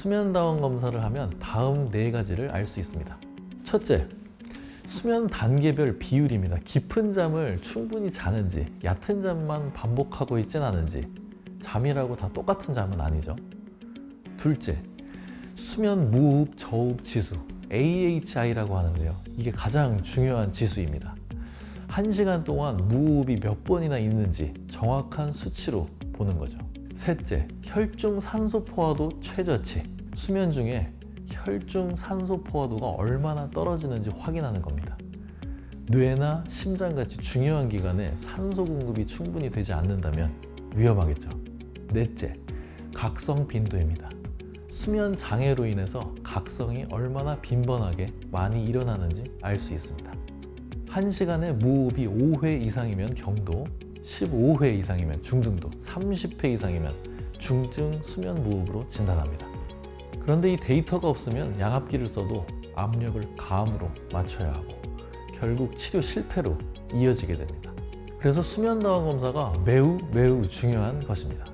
수면다원 검사를 하면 다음 4가지를 알 수 있습니다. 첫째, 수면 단계별 비율입니다. 깊은 잠을 충분히 자는지, 얕은 잠만 반복하고 있진 않은지, 잠이라고 다 똑같은 잠은 아니죠. 둘째, 수면 무호흡 저호흡 지수 AHI라고 하는데요. 이게 가장 중요한 지수입니다. 1시간 동안 무호흡이 몇 번이나 있는지 정확한 수치로 보는 거죠. 셋째, 혈중 산소 포화도 최저치. 수면 중에 혈중 산소 포화도가 얼마나 떨어지는지 확인하는 겁니다. 뇌나 심장같이 중요한 기관에 산소 공급이 충분히 되지 않는다면 위험하겠죠. 넷째, 각성 빈도입니다. 수면 장애로 인해서 각성이 얼마나 빈번하게 많이 일어나는지 알 수 있습니다. 1시간에 무호흡이 5회 이상이면 경도, 15회 이상이면 중등도, 30회 이상이면 중증 수면 무호흡으로 진단합니다. 그런데 이 데이터가 없으면 양압기를 써도 압력을 가음으로 맞춰야 하고 결국 치료 실패로 이어지게 됩니다. 그래서 수면다원 검사가 매우 중요한 것입니다.